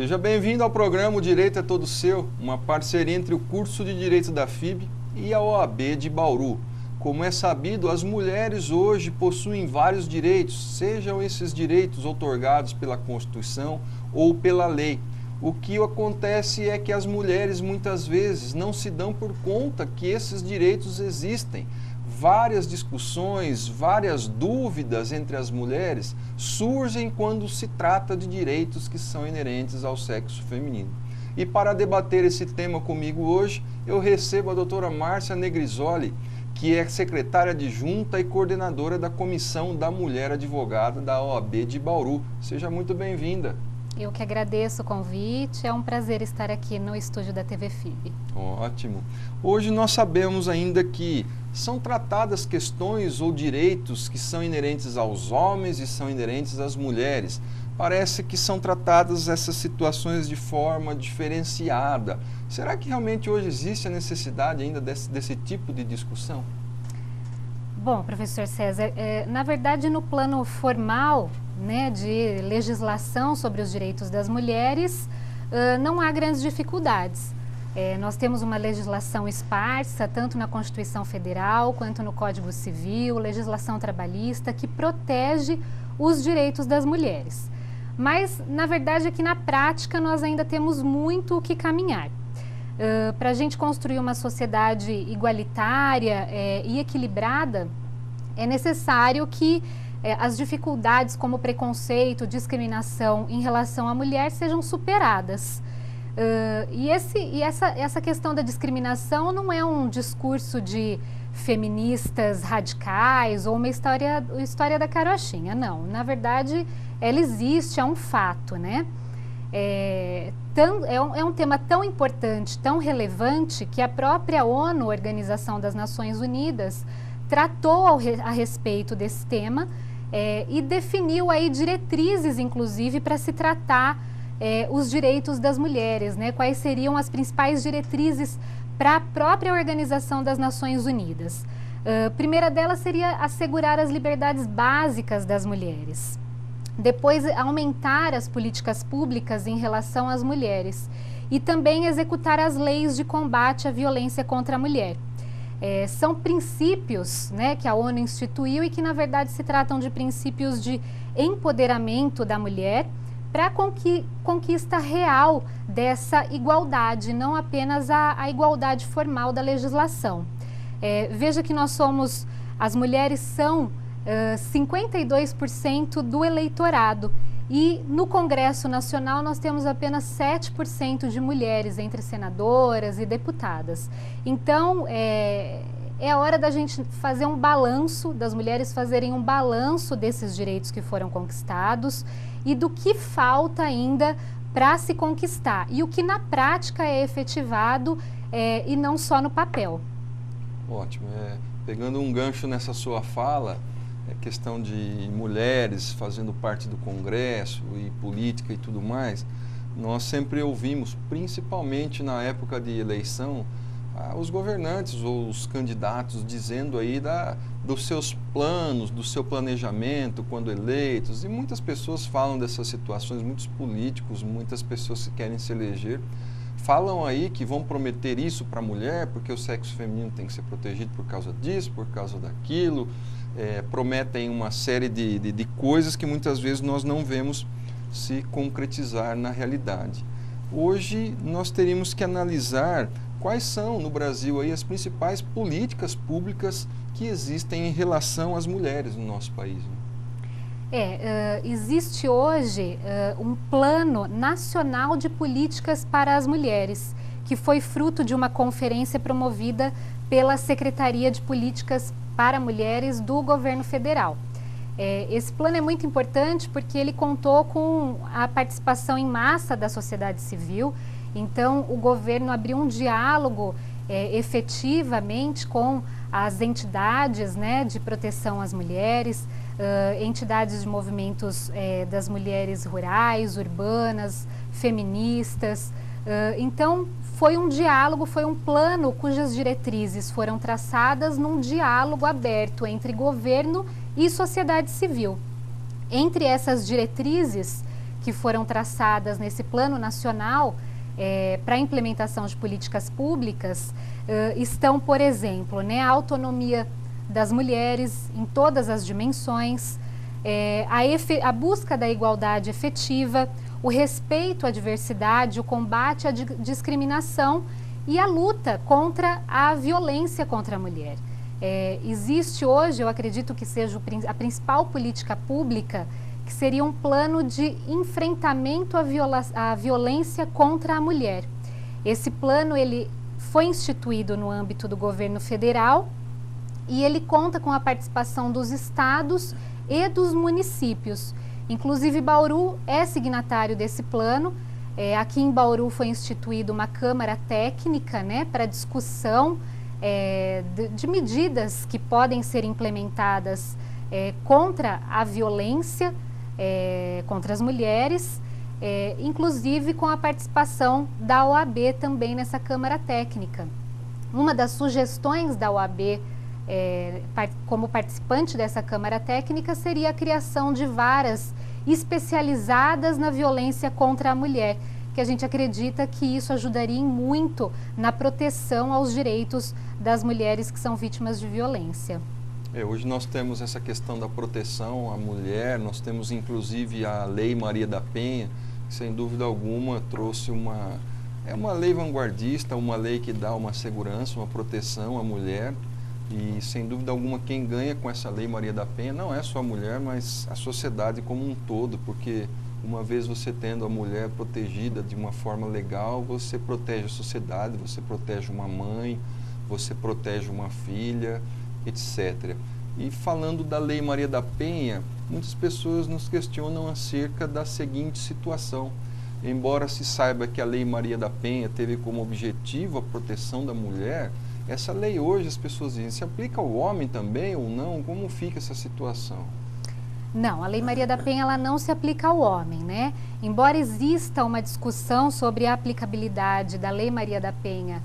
Seja bem-vindo ao programa O Direito é Todo Seu, uma parceria entre o curso de Direito da FIB e a OAB de Bauru. Como é sabido, as mulheres hoje possuem vários direitos, sejam esses direitos outorgados pela Constituição ou pela lei. O que acontece é que as mulheres muitas vezes não se dão por conta que esses direitos existem. Várias discussões, várias dúvidas entre as mulheres surgem quando se trata de direitos que são inerentes ao sexo feminino. E para debater esse tema comigo hoje, eu recebo a doutora Márcia Negrisoli, que é secretária adjunta e coordenadora da Comissão da Mulher Advogada da OAB de Bauru. Seja muito bem-vinda. Eu que agradeço o convite, é um prazer estar aqui no estúdio da TV FIB. Ótimo. Hoje nós sabemos ainda que são tratadas questões ou direitos que são inerentes aos homens e são inerentes às mulheres. Parece que são tratadas essas situações de forma diferenciada. Será que realmente hoje existe a necessidade ainda desse tipo de discussão? Bom, professor César, na verdade no plano formal, de legislação sobre os direitos das mulheres, não há grandes dificuldades. Nós temos uma legislação esparsa, tanto na Constituição Federal quanto no Código Civil, legislação trabalhista, que protege os direitos das mulheres. Mas, na verdade, aqui na prática, nós ainda temos muito o que caminhar. Para a gente construir uma sociedade igualitária e equilibrada, é necessário que as dificuldades como preconceito, discriminação em relação à mulher sejam superadas. Essa questão da discriminação não é um discurso de feministas radicais ou uma história da carochinha, não. Na verdade, ela existe, é um fato, né? É um tema tão importante, tão relevante, que a própria ONU, Organização das Nações Unidas, tratou a respeito desse tema e definiu aí diretrizes, inclusive, para se tratar os direitos das mulheres, né? Quais seriam as principais diretrizes para a própria Organização das Nações Unidas. A primeira delas seria assegurar as liberdades básicas das mulheres. Depois, aumentar as políticas públicas em relação às mulheres e também executar as leis de combate à violência contra a mulher. São princípios, que a ONU instituiu e que, na verdade, se tratam de princípios de empoderamento da mulher para a conquista real dessa igualdade, não apenas a igualdade formal da legislação. Veja que as mulheres são 52% do eleitorado e no Congresso Nacional nós temos apenas 7% de mulheres entre senadoras e deputadas. Então, é hora da gente fazer um balanço, das mulheres fazerem um balanço desses direitos que foram conquistados e do que falta ainda para se conquistar e o que na prática é efetivado e não só no papel. Ótimo. Pegando um gancho nessa sua fala, questão de mulheres fazendo parte do Congresso e política e tudo mais, nós sempre ouvimos, principalmente na época de eleição, os governantes ou os candidatos dizendo aí dos seus planos, do seu planejamento quando eleitos, e muitas pessoas falam dessas situações, muitos políticos, muitas pessoas que querem se eleger, falam aí que vão prometer isso para a mulher, porque o sexo feminino tem que ser protegido por causa disso, por causa daquilo, prometem uma série de coisas que muitas vezes nós não vemos se concretizar na realidade. Hoje nós teríamos que analisar quais são no Brasil aí as principais políticas públicas que existem em relação às mulheres no nosso país. Existe hoje um plano nacional de políticas para as mulheres, que foi fruto de uma conferência promovida pela Secretaria de Políticas para Mulheres do Governo Federal. Esse plano é muito importante porque ele contou com a participação em massa da sociedade civil. Então, o governo abriu um diálogo efetivamente com as entidades de proteção às mulheres, entidades de movimentos das mulheres rurais, urbanas, feministas. Então, foi um diálogo, foi um plano cujas diretrizes foram traçadas num diálogo aberto entre governo e sociedade civil. Entre essas diretrizes que foram traçadas nesse plano nacional para a implementação de políticas públicas estão, por exemplo, né, a autonomia das mulheres em todas as dimensões, a busca da igualdade efetiva, o respeito à diversidade, o combate à discriminação e a luta contra a violência contra a mulher. Existe hoje, eu acredito que seja a principal política pública, que seria um plano de enfrentamento à violência contra a mulher. Esse plano ele foi instituído no âmbito do governo federal e ele conta com a participação dos estados e dos municípios. Inclusive, Bauru é signatário desse plano. Aqui em Bauru foi instituída uma Câmara Técnica, né, para discussão de medidas que podem ser implementadas contra a violência contra as mulheres, inclusive com a participação da OAB também nessa Câmara Técnica. Uma das sugestões da OAB como participante dessa Câmara Técnica seria a criação de varas especializadas na violência contra a mulher, que a gente acredita que isso ajudaria muito na proteção aos direitos das mulheres que são vítimas de violência. Hoje nós temos essa questão da proteção à mulher, nós temos inclusive a Lei Maria da Penha, que sem dúvida alguma trouxe uma lei vanguardista, uma lei que dá uma segurança, uma proteção à mulher. E sem dúvida alguma quem ganha com essa Lei Maria da Penha não é só a mulher, mas a sociedade como um todo, porque uma vez você tendo a mulher protegida de uma forma legal, você protege a sociedade, você protege uma mãe, você protege uma filha, etc. E falando da Lei Maria da Penha, muitas pessoas nos questionam acerca da seguinte situação. Embora se saiba que a Lei Maria da Penha teve como objetivo a proteção da mulher, essa lei hoje, as pessoas dizem, se aplica ao homem também ou não? Como fica essa situação? Não, a Lei Maria da Penha ela não se aplica ao homem, né? Embora exista uma discussão sobre a aplicabilidade da Lei Maria da Penha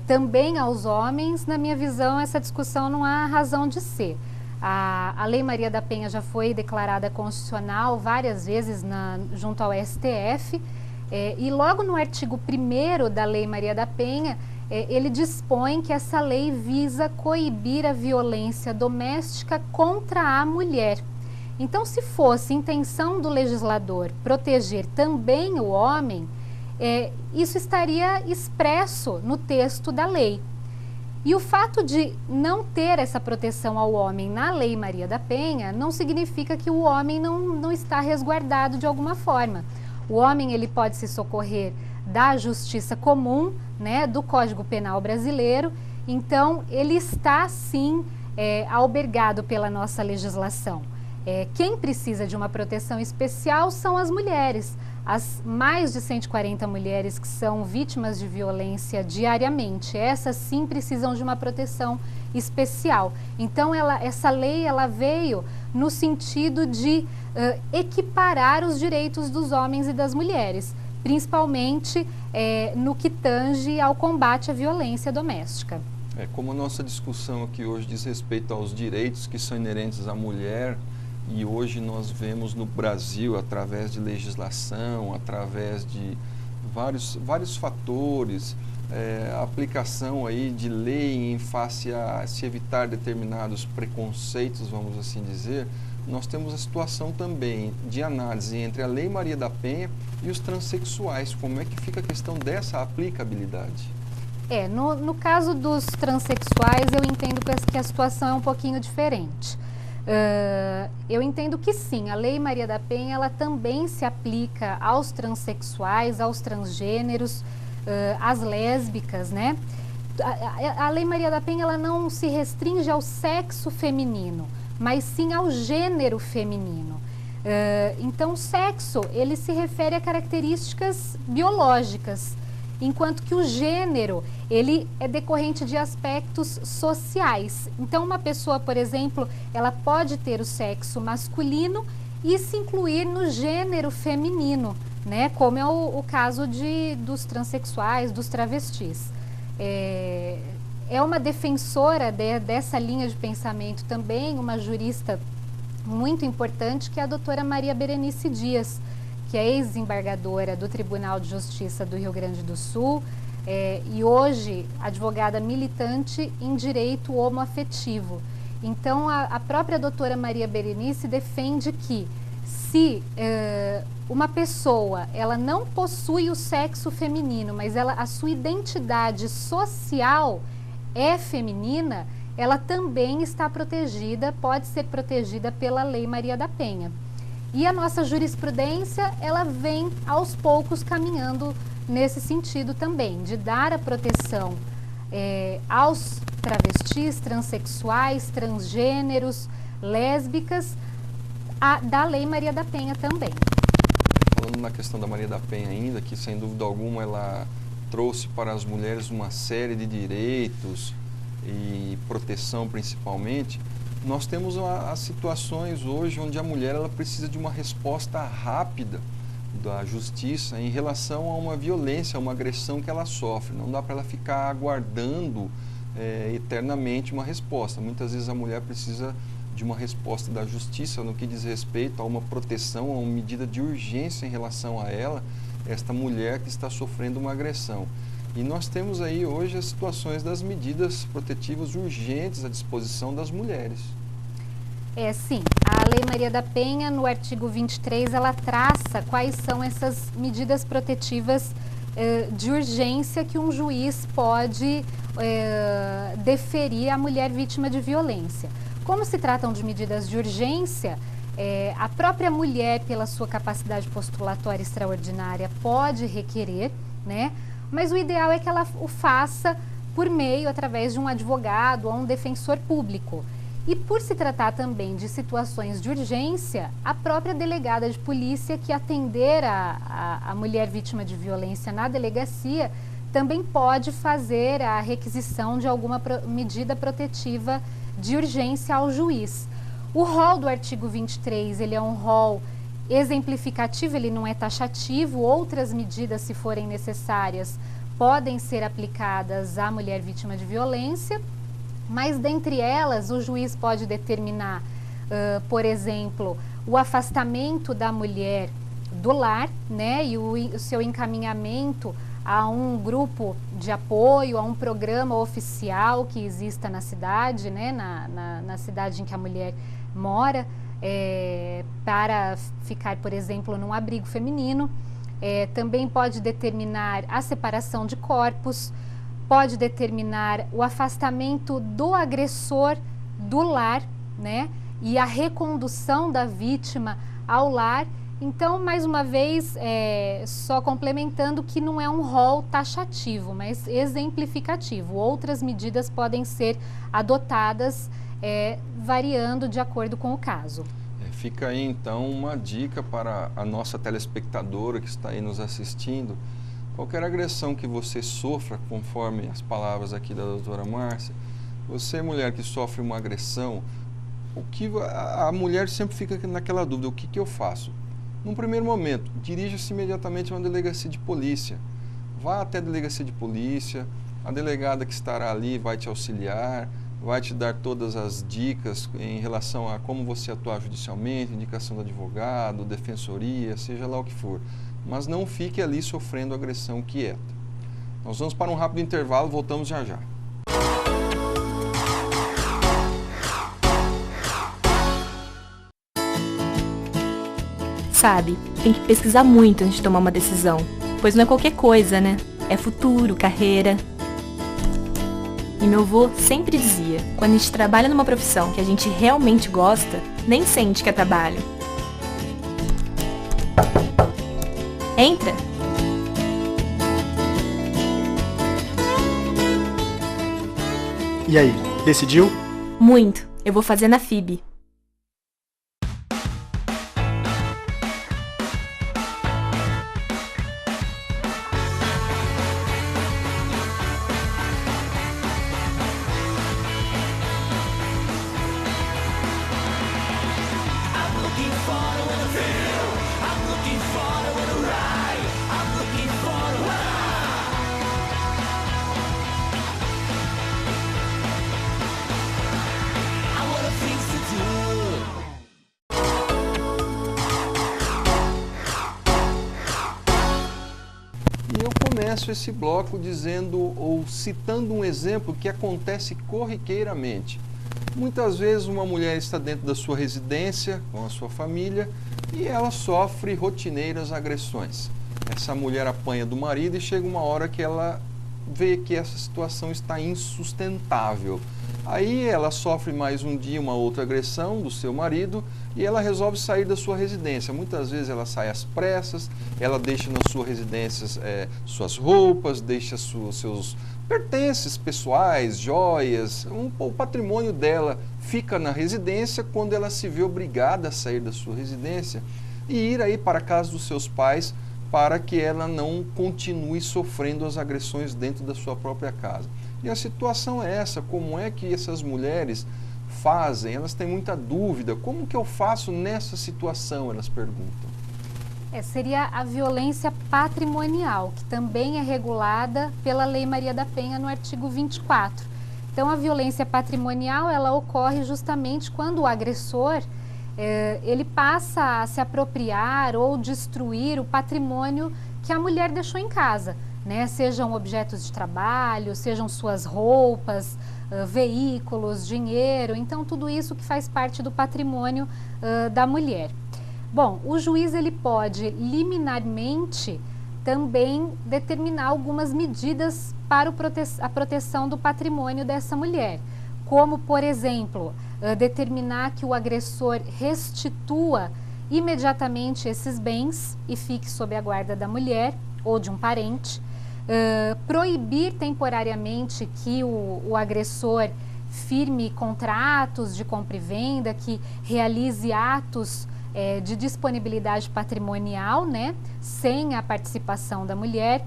também aos homens, na minha visão essa discussão não há razão de ser. A Lei Maria da Penha já foi declarada constitucional várias vezes junto ao STF e logo no artigo 1º da Lei Maria da Penha ele dispõe que essa lei visa coibir a violência doméstica contra a mulher. Então, se fosse intenção do legislador proteger também o homem, isso estaria expresso no texto da lei. E o fato de não ter essa proteção ao homem na Lei Maria da Penha não significa que o homem não está resguardado de alguma forma. O homem ele pode se socorrer da justiça comum, né, do Código Penal brasileiro, então ele está sim albergado pela nossa legislação. Quem precisa de uma proteção especial são as mulheres, as mais de 140 mulheres que são vítimas de violência diariamente, essas sim precisam de uma proteção especial. Então essa lei ela veio no sentido de equiparar os direitos dos homens e das mulheres, principalmente no que tange ao combate à violência doméstica. Como a nossa discussão aqui hoje diz respeito aos direitos que são inerentes à mulher, e hoje nós vemos no Brasil, através de legislação, através de vários fatores, a aplicação aí de lei em face a se evitar determinados preconceitos, vamos assim dizer, nós temos a situação também de análise entre a Lei Maria da Penha e os transexuais. Como é que fica a questão dessa aplicabilidade? No caso dos transexuais, eu entendo que a situação é um pouquinho diferente. Eu entendo que sim, a Lei Maria da Penha ela também se aplica aos transexuais, aos transgêneros, às lésbicas, né? A Lei Maria da Penha ela não se restringe ao sexo feminino, mas sim ao gênero feminino. Então, o sexo ele se refere a características biológicas, enquanto que o gênero ele é decorrente de aspectos sociais. Então, uma pessoa, por exemplo, ela pode ter o sexo masculino e se incluir no gênero feminino, né? Como é o caso dos transexuais, dos travestis. É uma defensora dessa linha de pensamento também, uma jurista muito importante, que é a doutora Maria Berenice Dias, que é ex-desembargadora do Tribunal de Justiça do Rio Grande do Sul, e hoje advogada militante em direito homoafetivo. Então, a própria doutora Maria Berenice defende que se uma pessoa ela não possui o sexo feminino, mas a sua identidade social é feminina, ela também está protegida, pode ser protegida pela Lei Maria da Penha. E a nossa jurisprudência, ela vem aos poucos caminhando nesse sentido também, de dar a proteção aos travestis, transexuais, transgêneros, lésbicas, da Lei Maria da Penha também. Falando na questão da Maria da Penha ainda, que sem dúvida alguma ela trouxe para as mulheres uma série de direitos e proteção principalmente, nós temos as situações hoje onde a mulher ela precisa de uma resposta rápida da justiça em relação a uma violência, a uma agressão que ela sofre. Não dá para ela ficar aguardando eternamente uma resposta. Muitas vezes a mulher precisa de uma resposta da justiça no que diz respeito a uma proteção, a uma medida de urgência em relação a ela, esta mulher que está sofrendo uma agressão. E nós temos aí hoje as situações das medidas protetivas urgentes à disposição das mulheres. Sim. A Lei Maria da Penha, no artigo 23, ela traça quais são essas medidas protetivas de urgência que um juiz pode deferir à mulher vítima de violência. Como se tratam de medidas de urgência, a própria mulher, pela sua capacidade postulatória extraordinária, pode requerer, né? Mas o ideal é que ela o faça por meio, através de um advogado ou um defensor público. E por se tratar também de situações de urgência, a própria delegada de polícia que atender a mulher vítima de violência na delegacia também pode fazer a requisição de alguma medida protetiva de urgência ao juiz. O rol do artigo 23, ele é um rol exemplificativo, ele não é taxativo. Outras medidas, se forem necessárias, podem ser aplicadas à mulher vítima de violência, mas dentre elas o juiz pode determinar, por exemplo, o afastamento da mulher do lar, né, e o seu encaminhamento a um grupo de apoio, a um programa oficial que exista na cidade, né, na cidade em que a mulher mora, para ficar, por exemplo, num abrigo feminino. Também pode determinar a separação de corpos, pode determinar o afastamento do agressor do lar, né, e a recondução da vítima ao lar. Então, mais uma vez, só complementando que não é um rol taxativo, mas exemplificativo. Outras medidas podem ser adotadas, variando de acordo com o caso. Fica aí, então, uma dica para a nossa telespectadora que está aí nos assistindo. Qualquer agressão que você sofra, conforme as palavras aqui da doutora Márcia, você, mulher que sofre uma agressão, a mulher sempre fica naquela dúvida: o que eu faço? Num primeiro momento, dirija-se imediatamente a uma delegacia de polícia. Vá até a delegacia de polícia, a delegada que estará ali vai te auxiliar, vai te dar todas as dicas em relação a como você atuar judicialmente, indicação do advogado, defensoria, seja lá o que for. Mas não fique ali sofrendo agressão quieta. Nós vamos para um rápido intervalo, voltamos já já. Sabe, tem que pesquisar muito antes de tomar uma decisão, pois não é qualquer coisa, né? É futuro, carreira. E meu avô sempre dizia, quando a gente trabalha numa profissão que a gente realmente gosta, nem sente que é trabalho. Entra! E aí, decidiu? Muito. Eu vou fazer na FIB. eu começo esse bloco dizendo ou citando um exemplo que acontece corriqueiramente. Muitas vezes uma mulher está dentro da sua residência, com a sua família, e ela sofre rotineiras agressões. Essa mulher apanha do marido e chega uma hora que ela vê que essa situação está insustentável. Aí ela sofre mais um dia uma outra agressão do seu marido e ela resolve sair da sua residência. Muitas vezes ela sai às pressas, ela deixa na sua residência suas roupas, deixa seus pertences pessoais, joias, o patrimônio dela fica na residência quando ela se vê obrigada a sair da sua residência e ir aí para a casa dos seus pais para que ela não continue sofrendo as agressões dentro da sua própria casa. E a situação é essa, como é que essas mulheres fazem? Elas têm muita dúvida, como que eu faço nessa situação, elas perguntam. Seria a violência patrimonial, que também é regulada pela Lei Maria da Penha no artigo 24. Então, a violência patrimonial, ela ocorre justamente quando o agressor ele passa a se apropriar ou destruir o patrimônio que a mulher deixou em casa, né? Sejam objetos de trabalho, sejam suas roupas, veículos, dinheiro, então tudo isso que faz parte do patrimônio da mulher. Bom, o juiz ele pode liminarmente também determinar algumas medidas para a proteção do patrimônio dessa mulher, como, por exemplo, determinar que o agressor restitua imediatamente esses bens e fique sob a guarda da mulher ou de um parente, proibir temporariamente que o agressor firme contratos de compra e venda, que realize atos de disponibilidade patrimonial, né, sem a participação da mulher.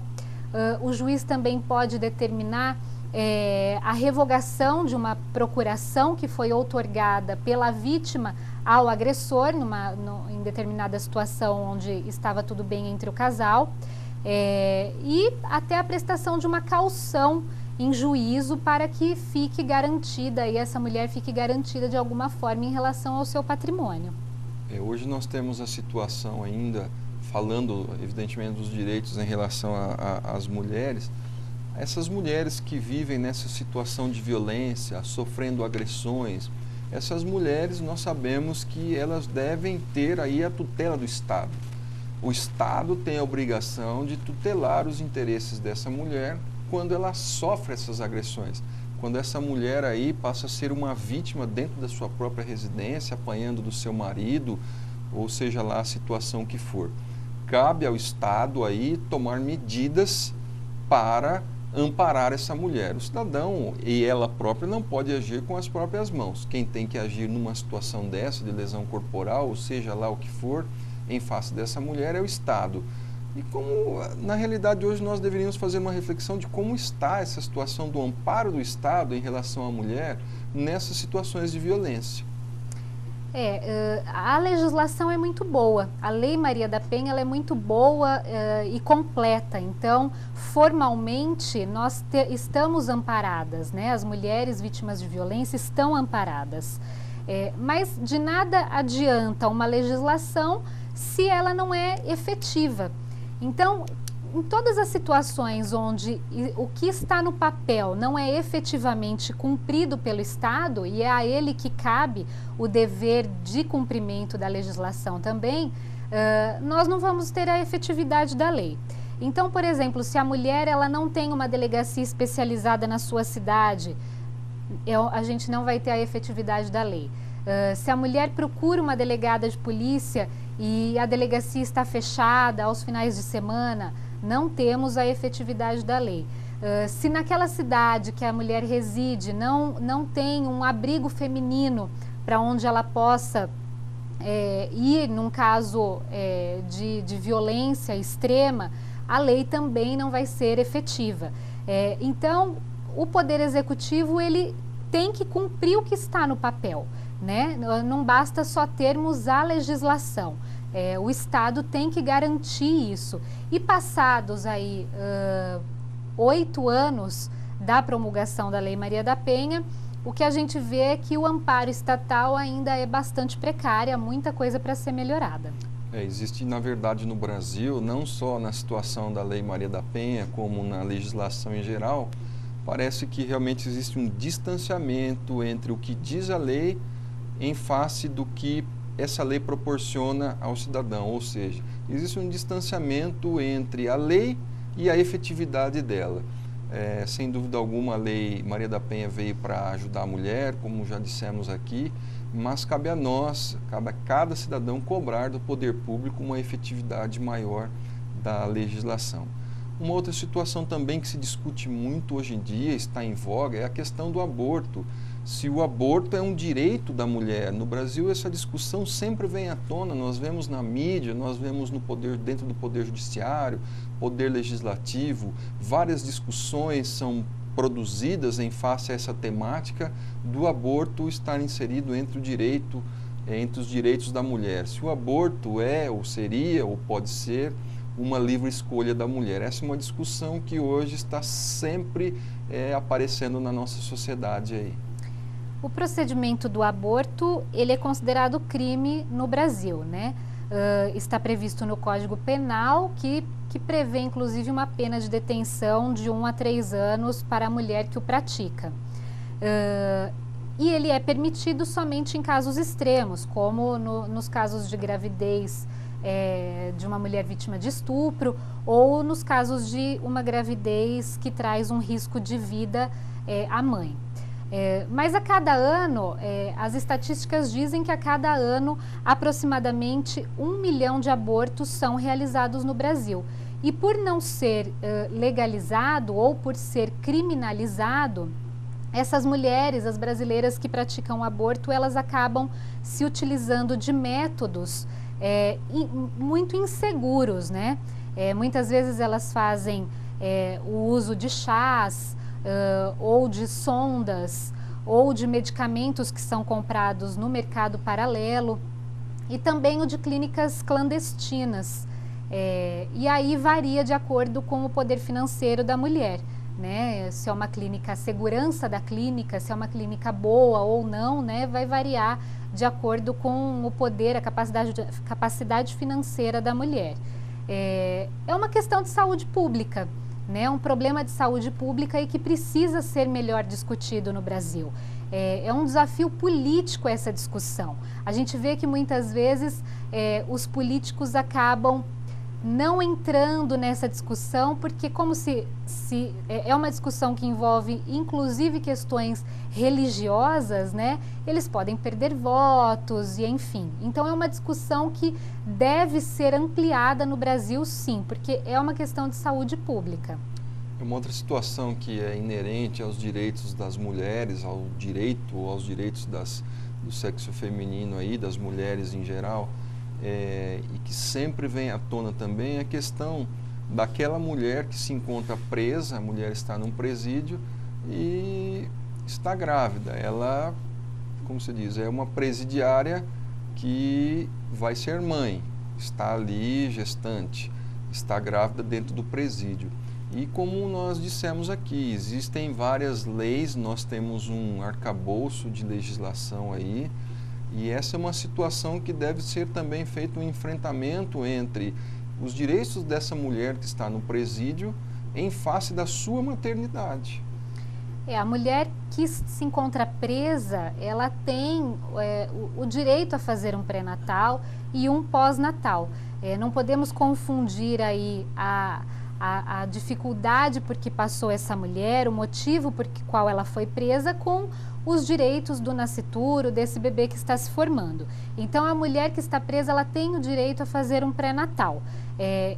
O juiz também pode determinar a revogação de uma procuração que foi outorgada pela vítima ao agressor em determinada situação onde estava tudo bem entre o casal, e até a prestação de uma caução em juízo para que fique garantida, e essa mulher fique garantida de alguma forma em relação ao seu patrimônio. Hoje nós temos a situação ainda, falando evidentemente dos direitos em relação às mulheres, essas mulheres que vivem nessa situação de violência, sofrendo agressões, essas mulheres nós sabemos que elas devem ter aí a tutela do Estado. O Estado tem a obrigação de tutelar os interesses dessa mulher quando ela sofre essas agressões. Quando essa mulher aí passa a ser uma vítima dentro da sua própria residência, apanhando do seu marido, ou seja lá a situação que for. Cabe ao Estado aí tomar medidas para amparar essa mulher. O cidadão e ela própria não pode agir com as próprias mãos. Quem tem que agir numa situação dessa, de lesão corporal, ou seja lá o que for, em face dessa mulher é o Estado. E como, na realidade, hoje nós deveríamos fazer uma reflexão de como está essa situação do amparo do Estado em relação à mulher nessas situações de violência. A legislação é muito boa, a Lei Maria da Penha ela é muito boa e completa, então formalmente nós estamos amparadas, né? As mulheres vítimas de violência estão amparadas, mas de nada adianta uma legislação se ela não é efetiva. Então, em todas as situações onde o que está no papel não é efetivamente cumprido pelo Estado, e é a ele que cabe o dever de cumprimento da legislação também, nós não vamos ter a efetividade da lei. Então, por exemplo, se a mulher ela não tem uma delegacia especializada na sua cidade, a gente não vai ter a efetividade da lei. Se a mulher procura uma delegada de polícia e a delegacia está fechada aos finais de semana, não temos a efetividade da lei. Se naquela cidade que a mulher reside não tem um abrigo feminino para onde ela possa ir num caso de violência extrema, a lei também não vai ser efetiva. Então, o Poder Executivo ele tem que cumprir o que está no papel, né? Não basta só termos a legislação. O Estado tem que garantir isso. E passados aí 8 anos da promulgação da Lei Maria da Penha, o que a gente vê é que o amparo estatal ainda é bastante precário, há muita coisa para ser melhorada. Existe, na verdade, no Brasil, não só na situação da Lei Maria da Penha, como na legislação em geral, parece que realmente existe um distanciamento entre o que diz a lei em face do que essa lei proporciona ao cidadão, ou seja, existe um distanciamento entre a lei e a efetividade dela. Sem dúvida alguma, a Lei Maria da Penha veio para ajudar a mulher, como já dissemos aqui, mas cabe a nós, cabe a cada cidadão cobrar do poder público uma efetividade maior da legislação. Uma outra situação também que se discute muito hoje em dia, está em voga, é a questão do aborto. Se o aborto é um direito da mulher. No Brasil, essa discussão sempre vem à tona, nós vemos na mídia, nós vemos no poder, dentro do Poder Judiciário, Poder Legislativo, várias discussões são produzidas em face a essa temática do aborto estar inserido entre os direitos da mulher. Se o aborto é, ou seria, ou pode ser, uma livre escolha da mulher. Essa é uma discussão que hoje está sempre aparecendo na nossa sociedade aí. O procedimento do aborto, ele é considerado crime no Brasil, né? Está previsto no Código Penal, que prevê inclusive uma pena de detenção de 1 a 3 anos para a mulher que o pratica. E ele é permitido somente em casos extremos, como nos casos de gravidez de uma mulher vítima de estupro, ou nos casos de uma gravidez que traz um risco de vida à mãe. Mas a cada ano, as estatísticas dizem que a cada ano aproximadamente 1 milhão de abortos são realizados no Brasil. E por não ser legalizado ou por ser criminalizado, essas mulheres, as brasileiras que praticam aborto, elas acabam se utilizando de métodos muito inseguros, né? Muitas vezes elas fazem o uso de chás, ou de sondas, ou de medicamentos que são comprados no mercado paralelo, e também o de clínicas clandestinas. E aí varia de acordo com o poder financeiro da mulher, né? Se é uma clínica, a segurança da clínica, se é uma clínica boa ou não, né? Vai variar de acordo com o poder, a capacidade financeira da mulher. É uma questão de saúde pública, né? Um problema de saúde pública e que precisa ser melhor discutido no Brasil. É um desafio político essa discussão. A gente vê que muitas vezes os políticos acabam não entrando nessa discussão, porque como se é uma discussão que envolve inclusive questões religiosas, né? Eles podem perder votos e enfim. Então é uma discussão que deve ser ampliada no Brasil, sim, porque é uma questão de saúde pública. Uma outra situação que é inerente aos direitos das mulheres, aos direitos do sexo feminino aí, das mulheres em geral, e que sempre vem à tona também a questão daquela mulher que se encontra presa, a mulher está num presídio e está grávida. Ela, como se diz, é uma presidiária que vai ser mãe, está ali gestante, está grávida dentro do presídio. E como nós dissemos aqui, existem várias leis, nós temos um arcabouço de legislação aí, e essa é uma situação que deve ser também feito um enfrentamento entre os direitos dessa mulher que está no presídio em face da sua maternidade. A mulher que se encontra presa, ela tem o direito a fazer um pré-natal e um pós-natal. Não podemos confundir aí a dificuldade por que passou essa mulher, o motivo por qual ela foi presa, com os direitos do nascituro, desse bebê que está se formando. Então, a mulher que está presa, ela tem o direito a fazer um pré-natal.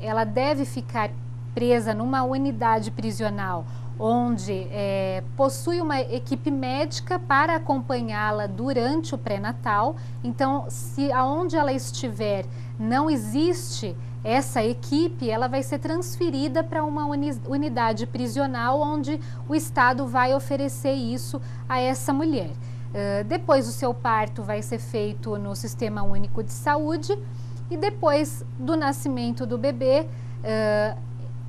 Ela deve ficar presa numa unidade prisional onde possui uma equipe médica para acompanhá-la durante o pré-natal. Então, se aonde ela estiver não existe essa equipe, ela vai ser transferida para uma unidade prisional onde o Estado vai oferecer isso a essa mulher. Depois o seu parto vai ser feito no Sistema Único de Saúde e depois do nascimento do bebê,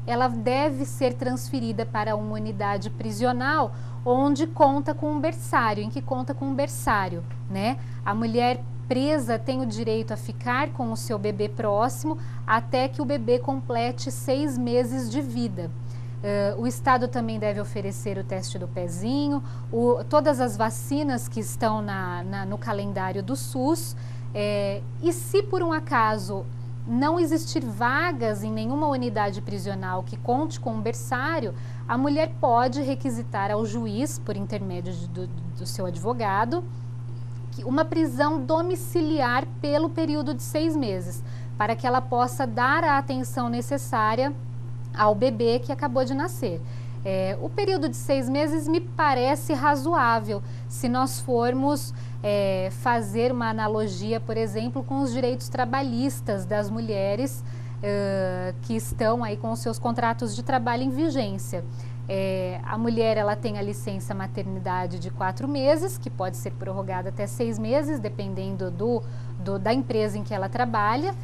ela deve ser transferida para uma unidade prisional onde conta com um berçário, né? A mulher presa tem o direito a ficar com o seu bebê próximo até que o bebê complete 6 meses de vida. O Estado também deve oferecer o teste do pezinho, todas as vacinas que estão no calendário do SUS. E se por um acaso não existir vagas em nenhuma unidade prisional que conte com um berçário, a mulher pode requisitar ao juiz, por intermédio do seu advogado, uma prisão domiciliar pelo período de 6 meses, para que ela possa dar a atenção necessária ao bebê que acabou de nascer. O período de 6 meses me parece razoável, se nós formos fazer uma analogia, por exemplo, com os direitos trabalhistas das mulheres que estão aí com os seus contratos de trabalho em vigência. A mulher, ela tem a licença maternidade de 4 meses, que pode ser prorrogada até 6 meses, dependendo da empresa em que ela trabalha.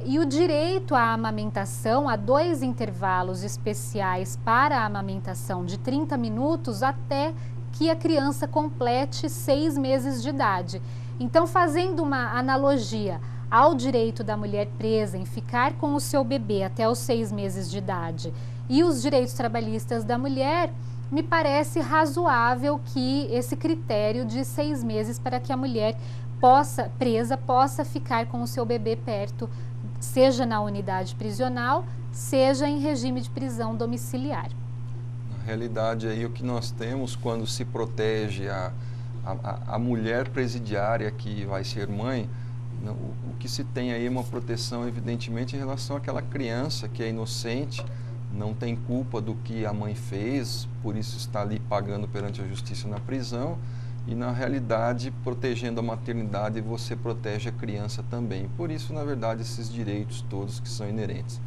E o direito à amamentação, a 2 intervalos especiais para a amamentação de 30 minutos até que a criança complete 6 meses de idade. Então, fazendo uma analogia ao direito da mulher presa em ficar com o seu bebê até os 6 meses de idade e os direitos trabalhistas da mulher, me parece razoável que esse critério de 6 meses para que a mulher presa possa ficar com o seu bebê perto, seja na unidade prisional, seja em regime de prisão domiciliar. Na realidade, aí o que nós temos quando se protege a mulher presidiária que vai ser mãe, o que se tem aí é uma proteção, evidentemente, em relação àquela criança que é inocente, não tem culpa do que a mãe fez, por isso está ali pagando perante a justiça na prisão. E, na realidade, protegendo a maternidade, você protege a criança também. Por isso, na verdade, esses direitos todos que são inerentes.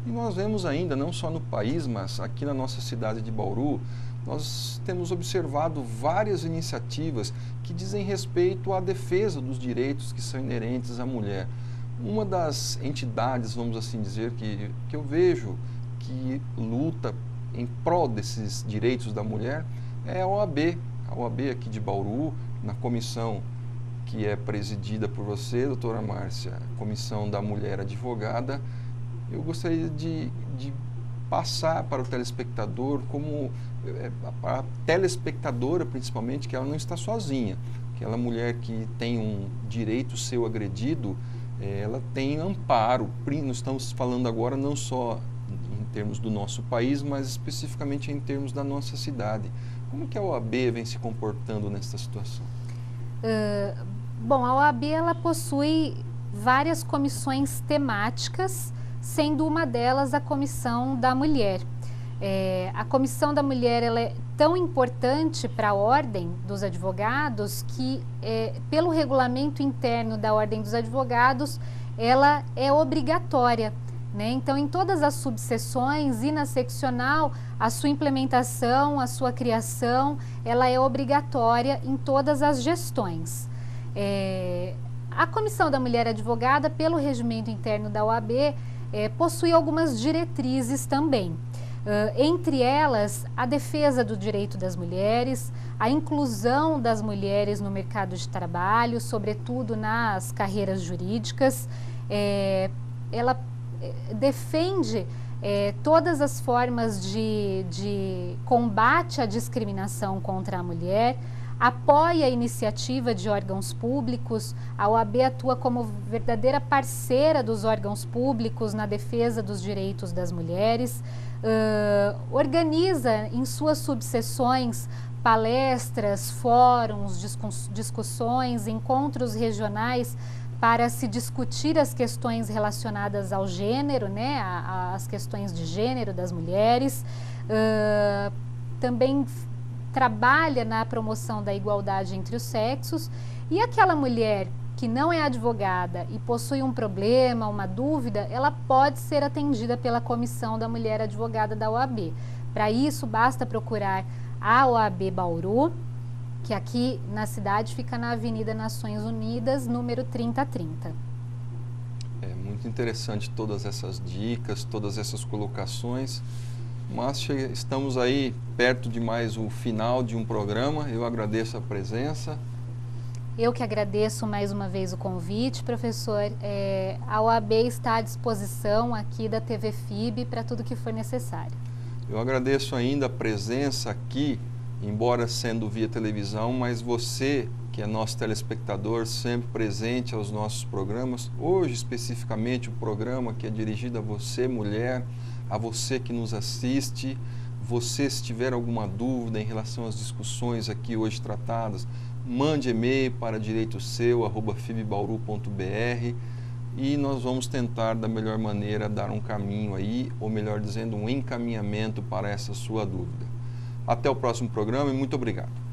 E nós vemos ainda, não só no país, mas aqui na nossa cidade de Bauru, nós temos observado várias iniciativas que dizem respeito à defesa dos direitos que são inerentes à mulher. Uma das entidades, vamos assim dizer, que eu vejo que luta em prol desses direitos da mulher é a OAB. A OAB aqui de Bauru, na comissão que é presidida por você, doutora Márcia, Comissão da Mulher Advogada, eu gostaria de passar para o telespectador, como a telespectadora principalmente, que ela não está sozinha. Aquela mulher que tem um direito seu agredido, ela tem amparo. Nós estamos falando agora não só em termos do nosso país, mas especificamente em termos da nossa cidade. Como que a OAB vem se comportando nessa situação? Bom, a OAB ela possui várias comissões temáticas, sendo uma delas a Comissão da Mulher. A Comissão da Mulher ela é tão importante para a Ordem dos Advogados que, pelo regulamento interno da Ordem dos Advogados, ela é obrigatória. Então, em todas as subseções e na seccional, a sua implementação, a sua criação, ela é obrigatória em todas as gestões. A Comissão da Mulher Advogada, pelo regimento interno da OAB, possui algumas diretrizes também. Entre elas, a defesa do direito das mulheres, a inclusão das mulheres no mercado de trabalho, sobretudo nas carreiras jurídicas. Ela defende todas as formas de combate à discriminação contra a mulher, apoia a iniciativa de órgãos públicos. A OAB atua como verdadeira parceira dos órgãos públicos na defesa dos direitos das mulheres, organiza em suas subseções palestras, fóruns, discussões, encontros regionais para se discutir as questões relacionadas ao gênero, as questões de gênero das mulheres. Também trabalha na promoção da igualdade entre os sexos. E aquela mulher que não é advogada e possui um problema, uma dúvida, ela pode ser atendida pela Comissão da Mulher Advogada da OAB. Para isso, basta procurar a OAB Bauru, que aqui na cidade fica na Avenida Nações Unidas, número 3030. É muito interessante todas essas dicas, todas essas colocações, mas estamos aí perto de mais o final de um programa. Eu agradeço a presença Eu que agradeço mais uma vez o convite, professor. A OAB está à disposição aqui da TV FIB para tudo que for necessário. Eu agradeço ainda a presença aqui, embora sendo via televisão, mas você, que é nosso telespectador, sempre presente aos nossos programas. Hoje, especificamente, o programa que é dirigido a você, mulher, a você que nos assiste. Você, se tiver alguma dúvida em relação às discussões aqui hoje tratadas, mande e-mail para direitoseu@fibbauru.br e nós vamos tentar da melhor maneira dar um caminho aí, ou melhor dizendo, um encaminhamento para essa sua dúvida. Até o próximo programa e muito obrigado.